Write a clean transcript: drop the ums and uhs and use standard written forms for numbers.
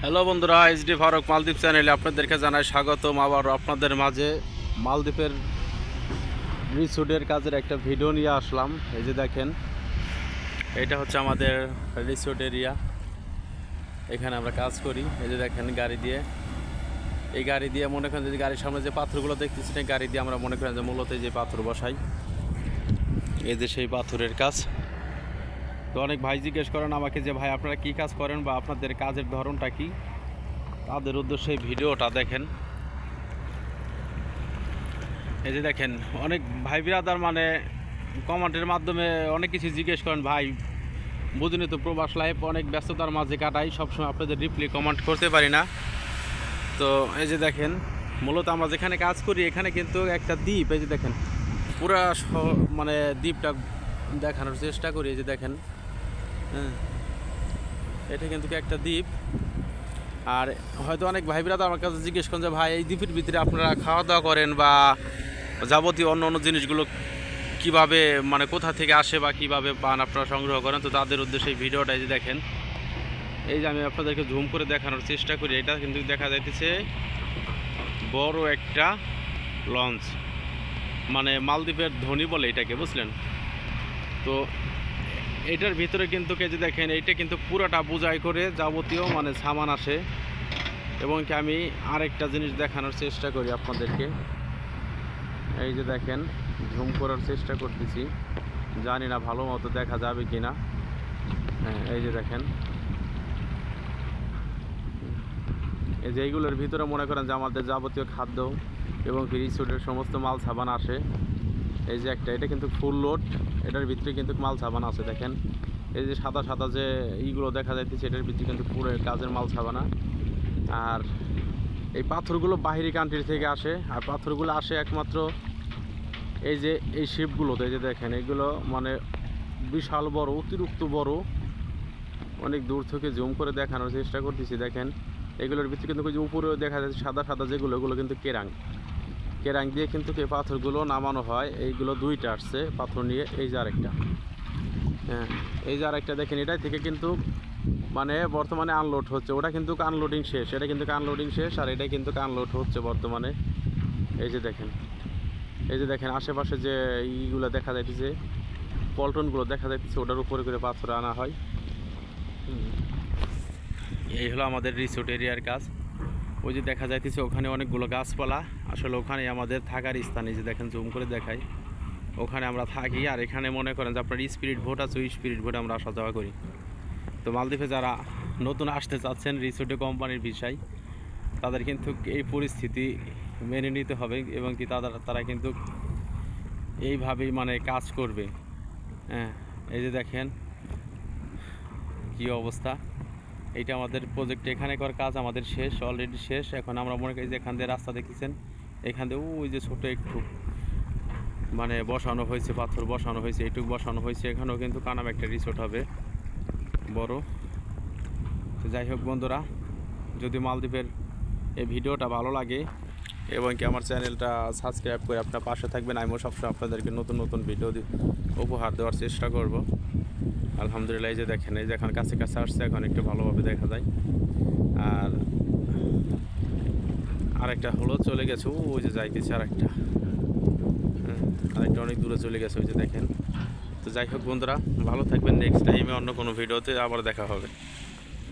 Hello বন্ধুরা, HD Faruk মালদ্বীপ চ্যানেলে আপনাদেরকে জানাই স্বাগতম। আবার আপনাদের মাঝে মালদ্বীপের রিসোর্টের কাজের একটা ভিডিও নিয়ে আসলাম। এই যে দেখেন, এটা হচ্ছে আমাদের রিসোর্ট এরিয়া। এখানে আমরা কাজ করি। এই যে দেখেন গাড়ি দিয়ে, এই গাড়ি দিয়ে মনে করেন যে গাড়ির সামনে যে পাথরগুলো দেখতেছি, এই গাড়ি দিয়ে আমরা মনে করেন যে মূলত যে পাথর বসাই, এই যে সেই পাথরের কাজ। তো অনেক ভাই জিজ্ঞেস করেন আমাকে যে ভাই আপনারা কী কাজ করেন বা আপনাদের কাজের ধরনটা কী। তাদের উদ্দেশ্যে ভিডিওটা দেখেন। এই যে দেখেন, অনেক ভাই বিরাদার মানে কমেন্টের মাধ্যমে অনেক কিছু জিজ্ঞেস করেন। ভাই বুঝিনি তো, প্রবাস লাইফ অনেক ব্যস্ততার মাঝে কাটাই, সবসময় আপনাদের রিপ্লাই কমেন্ট করতে পারি না। তো এই যে দেখেন, মূলত আমরা যেখানে কাজ করি এখানে কিন্তু একটা দ্বীপ। এই যে দেখেন, পুরা মানে দ্বীপটা দেখানোর চেষ্টা করি। এই যে দেখেন, হ্যাঁ, এটা কিন্তু একটা দ্বীপ। আর হয়তো অনেক ভাই বিরাদার আমার কাছে জিজ্ঞেস করেন যে ভাই এই দ্বীপের ভিতরে আপনারা খাওয়া দাওয়া করেন বা যাবতীয় অন্য অন্য জিনিসগুলো কিভাবে মানে কোথা থেকে আসে বা কিভাবে পান আপনারা সংগ্রহ করেন। তো তাদের উদ্দেশ্যে এই ভিডিওটা এই যে দেখেন, এই যে আমি আপনাদেরকে জুম করে দেখানোর চেষ্টা করি। এটা কিন্তু দেখা যাইতেছে বড় একটা লঞ্চ, মানে মালদ্বীপের ধনী বলে এটাকে, বুঝলেন তো। এটার ভিতরে কিন্তু এই যে দেখেন, এইটা কিন্তু পুরোটা বোঝাই করে যাবতীয় মানে সামান আসে। এবং কি আমি আরেকটা জিনিস দেখানোর চেষ্টা করি আপনাদেরকে। এই যে দেখেন, জুম করার চেষ্টা করতেছি, জানি না ভালো মতো দেখা যাবে কি না। হ্যাঁ, এই যে দেখেন, এই যে এইগুলোর ভিতরে মনে করেন যে আমাদের যাবতীয় খাদ্য এবং রিসোর্টের সমস্ত মাল সাবান আসে। এই যে একটা, এটা কিন্তু ফুল লোড, এটার ভিতরে কিন্তু মাল সাবান আছে। দেখেন এই যে সাদা সাদা যে এইগুলো দেখা যাইতেছে, এটার ভিতরে কিন্তু পুরো কাজের মাল সাবানা। আর এই পাথরগুলো বাহিরি কান্ট্রি থেকে আসে, আর পাথরগুলো আসে একমাত্র এই যে এই শিপগুলোতে। এই যে দেখেন, এগুলো মানে বিশাল বড়, অতিরিক্ত বড়। অনেক দূর থেকে জুম করে দেখানোর চেষ্টা করতেছি। দেখেন এগুলোর ভিতরে কিন্তু যে উপরেও দেখা যাচ্ছে সাদা সাদা যেগুলো, এগুলো কিন্তু কেরাং দিয়ে কিন্তু এই পাথরগুলো নামানো হয়। এইগুলো দুইটা আসছে পাথর নিয়ে। এই যে আরেকটা, হ্যাঁ, এই যে আরেকটা দেখেন, এটাই থেকে কিন্তু মানে বর্তমানে আনলোড হচ্ছে। ওটা কিন্তু আনলোডিং শেষ, এটা কিন্তু আনলোডিং শেষ, আর এটা কিন্তু আনলোড হচ্ছে বর্তমানে। এই যে দেখেন, এই যে দেখেন আশেপাশে যে এইগুলো দেখা যাইতেছে, পল্টনগুলো দেখা যাইতেছে, ওটার উপরে করে পাথর আনা হয়। এই হলো আমাদের রিসোর্ট এরিয়ার কাজ। ওই যে দেখা যাইতেছে ওখানে অনেকগুলো গাছপালা, আসলে ওখানে আমাদের থাকার স্থান। এই যে দেখেন, জুম করে দেখাই, ওখানে আমরা থাকি। আর এখানে মনে করেন যে আপনার স্পিরিট বোট আছে, ওই স্পিরিট বোটে আমরা আসা যাওয়া করি। তো মালদ্বীপে যারা নতুন আসতে চাচ্ছেন রিসোর্টে কোম্পানির বিষয়, তাদের কিন্তু এই পরিস্থিতি মেনে নিতে হবে এবং কি তারা কিন্তু এইভাবেই মানে কাজ করবে। হ্যাঁ, এই যে দেখেন কি অবস্থা। এইটা আমাদের প্রজেক্ট, এখানেকার কাজ আমাদের শেষ, অলরেডি শেষ। এখন আমরা মনে করি যে এখান দিয়ে রাস্তা দেখতেছেন, এখান দিয়ে ওই যে ছোটো একটু মানে বসানো হয়েছে, পাথর বসানো হয়েছে, এইটুকু বসানো হয়েছে। এখানেও কিন্তু কানাম একটা রিসোর্ট হবে বড়। তো যাই হোক বন্ধুরা, যদি মালদ্বীপের এই ভিডিওটা ভালো লাগে এবং কি আমার চ্যানেলটা সাবস্ক্রাইব করে আপনার পাশে থাকবেন। আমিও সবসময় আপনাদেরকে নতুন নতুন ভিডিও উপহার দেওয়ার চেষ্টা করব। আলহামদুলিল্লাহ, এই যে দেখেন, এই যে এখন কাছে কাছে আসছে, এখন একটু ভালোভাবে দেখা যায়। আর আরেকটা হলো চলে গেছে, ওই যে যাইতেছে আরেকটা, আরেকটা অনেক দূরে চলে গেছে, ওই যে দেখেন। তো যাই হোক বন্ধুরা, ভালো থাকবেন। নেক্সট টাইমে অন্য কোনো ভিডিওতে আবার দেখা হবে।